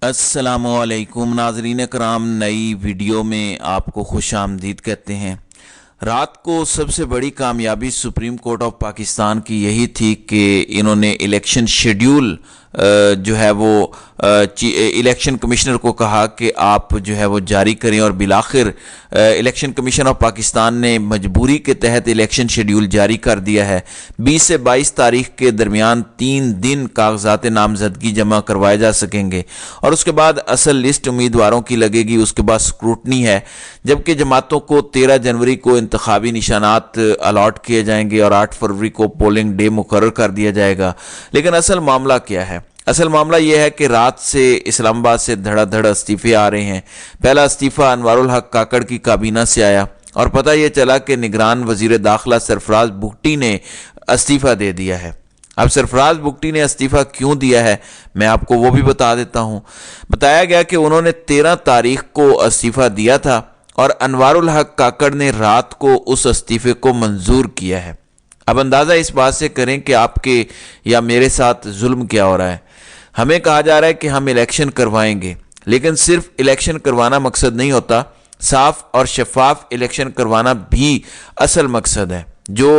अस्सलामुअलैकुम नाजरीन कराम, नई वीडियो में आपको खुश आमदीद कहते हैं। रात को सबसे बड़ी कामयाबी सुप्रीम कोर्ट ऑफ पाकिस्तान की यही थी कि इन्होंने इलेक्शन शेड्यूल जो है वो इलेक्शन कमिश्नर को कहा कि आप जो है वो जारी करें, और बिलाखिर इलेक्शन कमीशन ऑफ पाकिस्तान ने मजबूरी के तहत इलेक्शन शेड्यूल जारी कर दिया है। 20 से 22 तारीख के दरमियान 3 दिन कागजात नामजदगी जमा करवाए जा सकेंगे और उसके बाद असल लिस्ट उम्मीदवारों की लगेगी। उसके बाद स्क्रूटनी है, जबकि जमातों को 13 जनवरी को इंतखाबी निशानात अलॉट किए जाएंगे और 8 फरवरी को पोलिंग डे मुकर्रर कर दिया जाएगा। लेकिन असल मामला क्या है? असल मामला यह है कि रात से इस्लामाबाद से धड़ाधड़ इस्तीफे आ रहे हैं। पहला इस्तीफा अनवारुल हक काकड़ की काबीना से आया और पता यह चला कि निगरान वजीर दाखिला सरफराज बुगटी ने इस्तीफा दे दिया है। अब सरफराज बुगटी ने इस्तीफा क्यों दिया है, मैं आपको वो भी बता देता हूं। बताया गया कि उन्होंने 13 तारीख को इस्तीफा दिया था और अनवारुल हक काकड़ ने रात को उस इस्तीफे को मंजूर किया है। अब अंदाज़ा इस बात से करें कि आपके या मेरे साथ जुल्म क्या हो रहा है। हमें कहा जा रहा है कि हम इलेक्शन करवाएंगे, लेकिन सिर्फ इलेक्शन करवाना मकसद नहीं होता, साफ और शफाफ इलेक्शन करवाना भी असल मकसद है। जो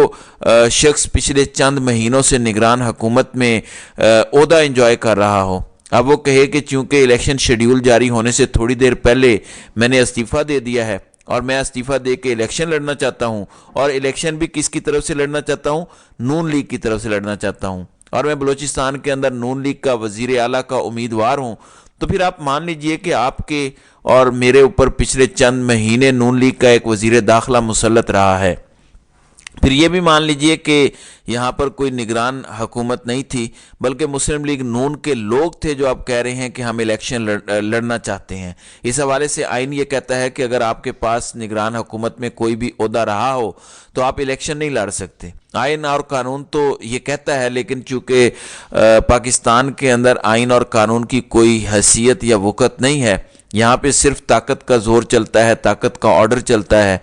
शख्स पिछले चंद महीनों से निगरान हुकूमत में ओहदा एंजॉय कर रहा हो, अब वो कहे कि चूंकि इलेक्शन शेड्यूल जारी होने से थोड़ी देर पहले मैंने इस्तीफ़ा दे दिया है और मैं इस्तीफ़ा दे के इलेक्शन लड़ना चाहता हूं, और इलेक्शन भी किसकी तरफ से लड़ना चाहता हूं? नून लीग की तरफ से लड़ना चाहता हूं, और मैं बलूचिस्तान के अंदर नून लीग का वजीर आला का उम्मीदवार हूं। तो फिर आप मान लीजिए कि आपके और मेरे ऊपर पिछले चंद महीने नून लीग का एक वजीर दाखिला मुसल्लत रहा है। फिर ये भी मान लीजिए कि यहाँ पर कोई निगरान हुकूमत नहीं थी, बल्कि मुस्लिम लीग नून के लोग थे जो आप कह रहे हैं कि हम इलेक्शन लड़ना चाहते हैं। इस हवाले से आइन ये कहता है कि अगर आपके पास निगरान हुकूमत में कोई भी ओहदा रहा हो तो आप इलेक्शन नहीं लड़ सकते। आइन और कानून तो ये कहता है, लेकिन चूँकि पाकिस्तान के अंदर आइन और कानून की कोई हैसियत या वक़्त नहीं है, यहाँ पे सिर्फ ताकत का जोर चलता है, ताकत का ऑर्डर चलता है।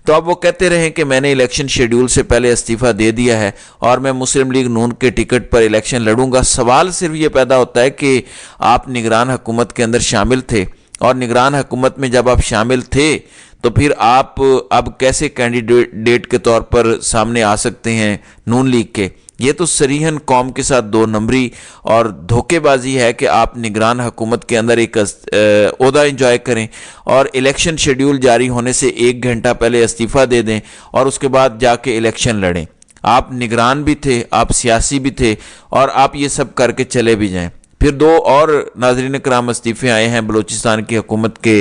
तो अब वो कहते रहे कि मैंने इलेक्शन शेड्यूल से पहले इस्तीफ़ा दे दिया है और मैं मुस्लिम लीग नून के टिकट पर इलेक्शन लड़ूंगा। सवाल सिर्फ ये पैदा होता है कि आप निगरान हुकूमत के अंदर शामिल थे, और निगरान हुकूमत में जब आप शामिल थे तो फिर आप अब कैसे कैंडिडेट के तौर पर सामने आ सकते हैं नून लीग के? ये तो सरीहन कौम के साथ 2 नंबरी और धोखेबाजी है कि आप निगरान हुकूमत के अंदर एक ओहदा एंजॉय करें और इलेक्शन शेड्यूल जारी होने से 1 घंटा पहले इस्तीफ़ा दे दें और उसके बाद जाके इलेक्शन लड़ें। आप निगरान भी थे, आप सियासी भी थे, और आप ये सब करके चले भी जाएं। फिर 2 और नाज़रीन कराम इस्तीफ़े आए हैं। बलूचिस्तान की हुकूमत के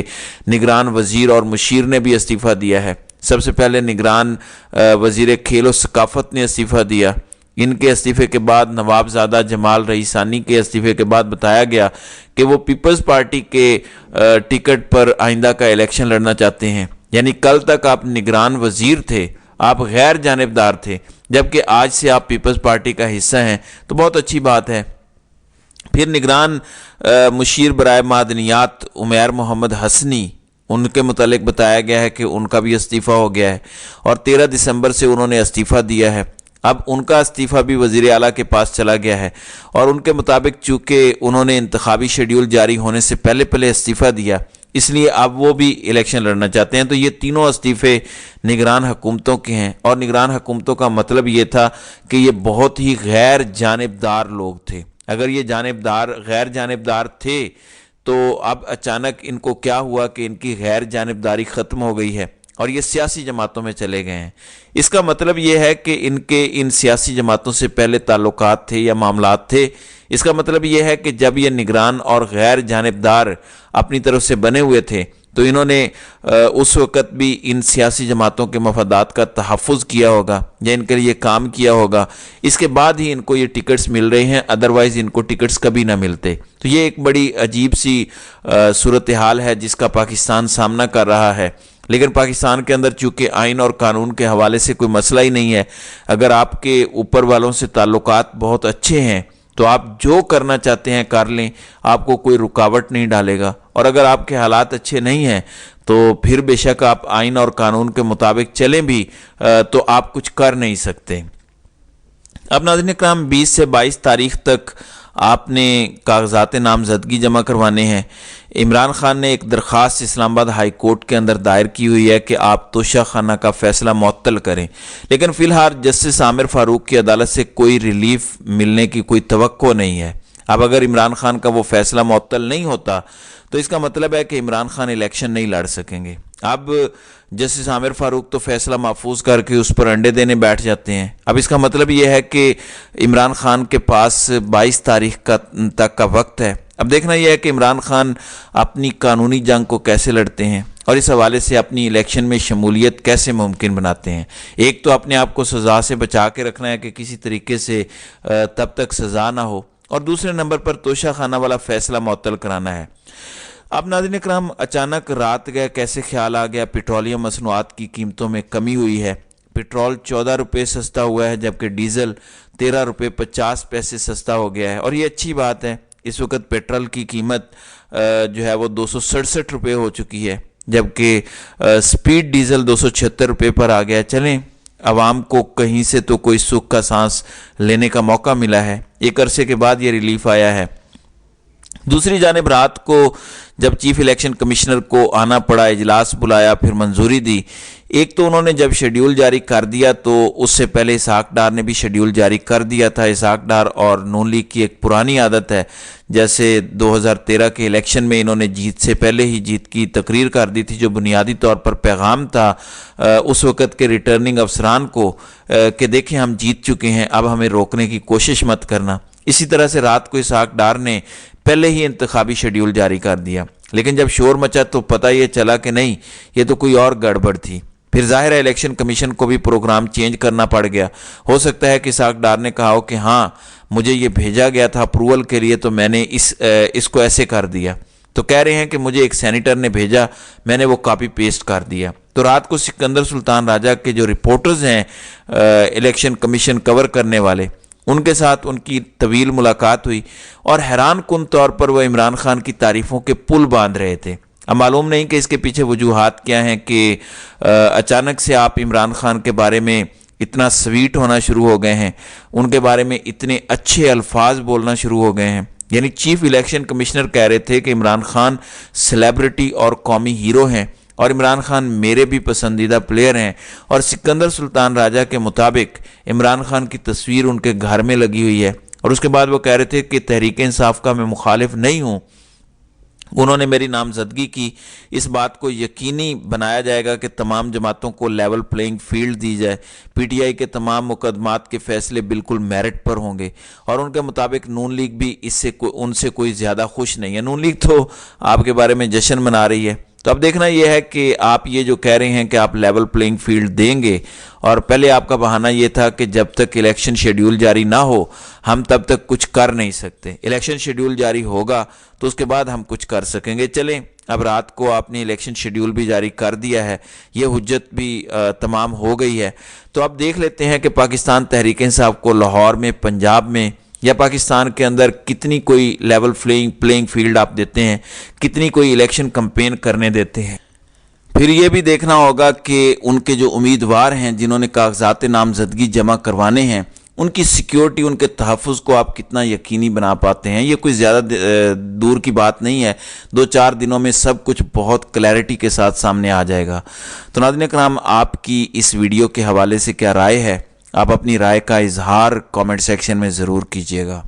निगरान वज़ीर और मुशीर ने भी इस्तीफ़ा दिया है। सबसे पहले निगरान वज़ीर खेल और सकाफ़त ने इस्तीफ़ा दिया। इनके इस्तीफ़े के बाद नवाबजादा जमाल रईसानी के इस्तीफ़े के बाद बताया गया कि वो पीपल्स पार्टी के टिकट पर आइंदा का इलेक्शन लड़ना चाहते हैं। यानी कल तक आप निगरान वज़ीर थे, आप गैर जानिबदार थे, जबकि आज से आप पीपल्स पार्टी का हिस्सा हैं, तो बहुत अच्छी बात है। फिर निगरान मुशीर बराए मादनियात उमैर मोहम्मद हसनी, उनके मुतालिक बताया गया है कि उनका भी इस्तीफ़ा हो गया है और 13 दिसंबर से उन्होंने इस्तीफ़ा दिया है। अब उनका इस्तीफ़ा भी वज़ीर आला के पास चला गया है और उनके मुताबिक चूँकि उन्होंने इंतखाबी शेड्यूल जारी होने से पहले पहले इस्तीफ़ा दिया, इसलिए अब वो भी इलेक्शन लड़ना चाहते हैं। तो ये तीनों इस्तीफ़े निगरान हुकूमतों के हैं, और निगरान हुकूमतों का मतलब ये था कि ये बहुत ही गैर जानिबदार लोग थे। अगर ये गैर जानिबदार थे तो अब अचानक इनको क्या हुआ कि इनकी गैर जानिबदारी ख़त्म हो गई है और ये सियासी जमातों में चले गए हैं। इसका मतलब ये है कि इनके इन सियासी जमातों से पहले ताल्लुकात थे या मामलात थे। इसका मतलब ये है कि जब ये निगरान और गैर जानिबदार अपनी तरफ से बने हुए थे तो इन्होंने उस वक़्त भी इन सियासी जमातों के मफादात का तहफ़्फ़ुज़ किया होगा या इनके लिए काम किया होगा। इसके बाद ही इनको ये टिकट्स मिल रहे हैं, अदरवाइज़ इनको टिकट्स कभी ना मिलते। तो ये एक बड़ी अजीब सी सूरत हाल है जिसका पाकिस्तान सामना कर रहा है। लेकिन पाकिस्तान के अंदर चूँकि आइन और कानून के हवाले से कोई मसला ही नहीं है, अगर आपके ऊपर वालों से ताल्लुकात बहुत अच्छे हैं तो आप जो करना चाहते हैं कर लें, आपको कोई रुकावट नहीं डालेगा। और अगर आपके हालात अच्छे नहीं हैं तो फिर बेशक आप आइन और कानून के मुताबिक चलें भी तो आप कुछ कर नहीं सकते। अब नाज़रीन इकराम, 20 से 22 तारीख तक آپ نے کاغذات نامزدگی جمع کروانے ہیں۔ عمران خان نے ایک درخواست اسلام آباد ہائی کورٹ کے اندر دائر کی ہوئی ہے کہ آپ توشہ خانہ کا فیصلہ معطل کریں، لیکن فی الحال جسٹس عامر فاروق کی عدالت سے کوئی ریلیف ملنے کی کوئی توقع نہیں ہے۔ اب اگر عمران خان کا وہ فیصلہ معطل نہیں ہوتا تو اس کا مطلب ہے کہ عمران خان الیکشن نہیں لڑ سکیں گے۔ اب جسٹس عامر فاروق تو فیصلہ محفوظ کر کے اس پر انڈے دینے بیٹھ جاتے ہیں۔ اب اس کا مطلب یہ ہے کہ عمران خان کے پاس 22 تاریخ تک کا وقت ہے۔ اب دیکھنا یہ ہے کہ عمران خان اپنی قانونی جنگ کو کیسے لڑتے ہیں اور اس حوالے سے اپنی الیکشن میں شمولیت کیسے ممکن بناتے ہیں۔ ایک تو اپنے آپ کو سزا سے بچا کے رکھنا ہے کہ کسی طریقے سے تب تک سزا نہ ہو، اور دوسرے نمبر پر توشہ خانہ والا فیصلہ معطل کرانا ہے۔ اب ناظرین اکرام، اچانک رات گئے کیسے خیال آ گیا پیٹرولیم مصنوعات کی قیمتوں میں کمی ہوئی ہے۔ پیٹرول 14 روپے سستا ہوا ہے جبکہ ڈیزل 13 روپے 50 پیسے سستا ہو گیا ہے، اور یہ اچھی بات ہے۔ اس وقت پیٹرول کی قیمت جو ہے وہ 267 روپے ہو چکی ہے، جبکہ سپیڈ ڈیزل 276 روپے پر آ گیا۔ چلیں، عوام کو کہیں سے تو کوئی سکھ کا سانس لینے کا موقع ملا ہے، ایک عرصے کے بعد یہ ریلیف آیا ہے۔ دوسری جانب رات کو جب چیف الیکشن کمشنر کو آنا پڑا، اجلاس بلایا، پھر منظوری دی۔ ایک تو انہوں نے جب شیڈیول جاری کر دیا تو اس سے پہلے اسحاق ڈار نے بھی شیڈیول جاری کر دیا تھا۔ اسحاق ڈار اور نون لیگ کی ایک پرانی عادت ہے، جیسے 2013 کے الیکشن میں انہوں نے جیت سے پہلے ہی جیت کی تقریر کر دی تھی، جو بنیادی طور پر پیغام تھا اس وقت کے ریٹرننگ افسران کو کہ دیکھیں ہم جیت چکے ہیں، اب ہمیں روکنے کی کوشش مت کرنا۔ اسی طرح سے رات کو اسحاق ڈار نے پہلے ہی انتخابی شیڈیول جاری کر دیا، لیکن جب شور مچا تو پتہ یہ چلا کہ نہیں، یہ تو کوئی اور گڑبڑ تھی۔ پھر ظاہر ہے الیکشن کمیشن کو بھی پروگرام چینج کرنا پڑ گیا۔ ہو سکتا ہے کہ اسحاق ڈار نے کہا ہو کہ ہاں مجھے یہ بھیجا گیا تھا اپروول کے لیے تو میں نے اس کو ایسے کر دیا، تو کہہ رہے ہیں کہ مجھے ایک سینیٹر نے بھیجا، میں نے وہ کاپی پیسٹ کر دیا۔ تو رات کو سکندر سلطان راجہ کے جو رپورٹرز ہیں الیکشن کمیشن کور کرنے والے، ان کے ساتھ ان کی طویل ملاقات ہوئی، اور حیران کن طور پر وہ عمران خان کی تعریفوں کے پل باندھ رہے تھے۔ اب معلوم نہیں کہ اس کے پیچھے وجوہات کیا ہیں کہ اچانک سے آپ عمران خان کے بارے میں اتنا سویٹ ہونا شروع ہو گئے ہیں، ان کے بارے میں اتنے اچھے الفاظ بولنا شروع ہو گئے ہیں۔ یعنی چیف الیکشن کمشنر کہہ رہے تھے کہ عمران خان سیلیبریٹی اور قومی ہیرو ہیں، اور عمران خان میرے بھی پسندیدہ پلیئر ہیں، اور سکندر سلطان راجہ کے مطابق عمران خان کی تصویر ان کے گھر میں لگی ہوئی ہے، اور اس کے بعد وہ کہہ رہے تھے کہ تحریک انصاف کا میں مخالف نہیں ہوں، انہوں نے میری نامزدگی کی، اس بات کو یقینی بنایا جائے گا کہ تمام جماعتوں کو لیول پلینگ فیلڈ دی جائے، پی ٹی آئی کے تمام مقدمات کے فیصلے بالکل میرٹ پر ہوں گے، اور ان کے مطابق نون لیگ بھی ان سے کوئی زیادہ خوش نہیں ہے۔ نون لیگ تو آپ کے بارے میں جشن منا رہی ہے۔ تو اب دیکھنا یہ ہے کہ آپ یہ جو کہہ رہے ہیں کہ آپ لیول پلینگ فیلڈ دیں گے، اور پہلے آپ کا بہانہ یہ تھا کہ جب تک الیکشن شیڈیول جاری نہ ہو ہم تب تک کچھ کر نہیں سکتے، الیکشن شیڈیول جاری ہوگا تو اس کے بعد ہم کچھ کر سکیں گے۔ چلیں، اب رات کو آپ نے الیکشن شیڈیول بھی جاری کر دیا ہے، یہ حجت بھی تمام ہو گئی ہے۔ تو اب دیکھ لیتے ہیں کہ پاکستان تحریک انصاف کو لاہور میں، پنجاب میں یا پاکستان کے اندر کتنی کوئی لیول پلینگ فیلڈ آپ دیتے ہیں، کتنی کوئی الیکشن کمپین کرنے دیتے ہیں۔ پھر یہ بھی دیکھنا ہوگا کہ ان کے جو امیدوار ہیں جنہوں نے کاغذات نامزدگی جمع کروانے ہیں، ان کی سیکیورٹی، ان کے تحفظ کو آپ کتنا یقینی بنا پاتے ہیں۔ یہ کوئی زیادہ دور کی بات نہیں ہے، 2-4 دنوں میں سب کچھ بہت کلیئرٹی کے ساتھ سامنے آ جائے گا۔ تو ناظرین اکرام، آپ کی اس ویڈیو کے حوالے سے کیا رائے ہے؟ آپ اپنی رائے کا اظہار کامنٹ سیکشن میں ضرور کیجیے گا۔